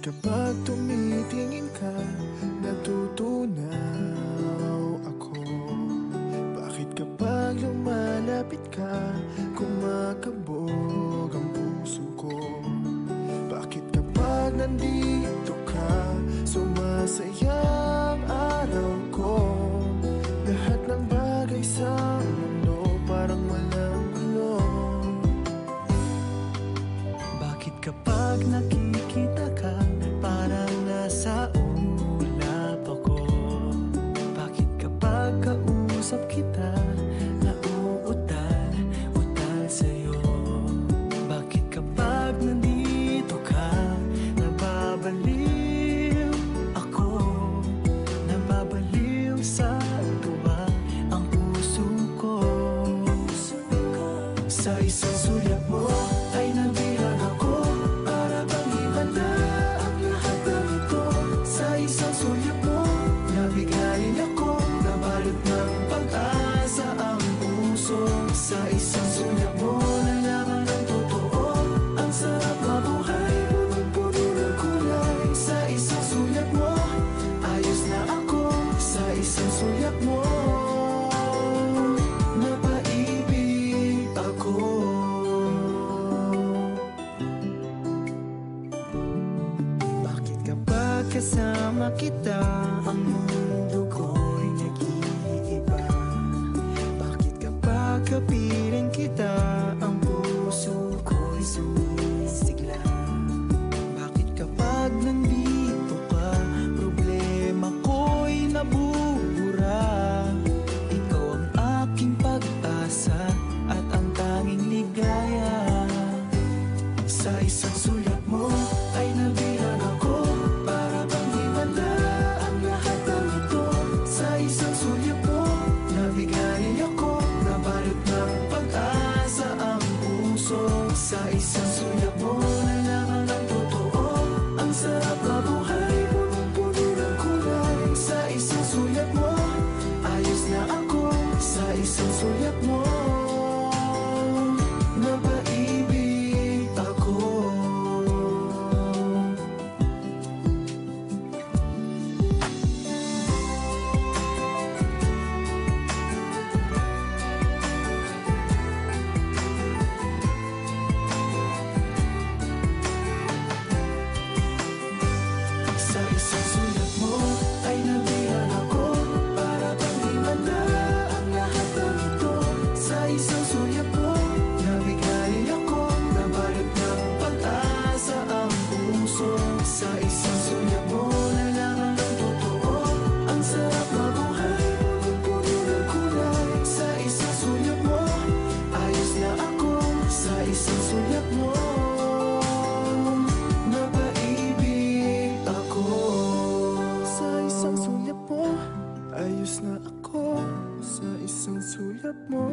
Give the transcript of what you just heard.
kapag tumitingin ka, natutunaw ako? Bakit kapag lumalapit ka, kumakabog ang puso ko? Bakit kapag nandito ka, sumasaya ang araw ko? Lahat ng bagay sa mundo parang walang gulo. Bakit kapag nakikita ka, parang nasa ulap ako? Bakit kapag kausap kita, nauutal-utal sa'yo? Bakit kapag nandito ka, nababaliw ako? Nababaliw sa tuwa ang puso ko. Sa isang sulyap mo ay nabihag ako, para bang himanda ang lahat ng ito. Sa isang sulyap mo, nabigayin ako, nabalot ng pag-asa ang puso. Sa isang sulyap mo, nalaman ng totoo, ang sarap mabuhay, punong-puno ng kulay. Sa isang sulyap mo, ayos na ako. Sa isang sulyap mo, napaibig ako. Bakit kapag kasama kita, ang mundo ko'y nag-iiba? Bakit kapag kapiling kita, ang puso ko'y sumisigla? Bakit kapag nandito ka, problema ko'y nabubura? Ikaw ang aking pag-asa at ang tanging ligaya. Sa isang sulyap mo ay nabihag ako, para bang himanda ang lahat ng ito. Sa isang sulyap mo, nabigay ako, nabalot ng pag-asa ang puso. Sa isang sulyap mo, nalaman ng totoo, ang sarap mabuhay, punong-puno ng kulay. Sa isang sulyap mo, ayos na ako. Sa isang sulyap mo, napaibig ako. Sa isang sulyap mo ay nabihag ako, para bang himanda ang lahat ng ito. Sa isang sulyap mo, nabigay ako, nabalot ng pag-asa ang puso. Sa isang sulyap mo, nalaman ng totoo, ang sarap mabuhay, punong-puno ng kulay. Sa isang sulyap mo, ayos na ako. Sa isang sulyap mo, napaibig ako. Sa isang sulyap mo, ayos na ako. Sa isang sulyap mo,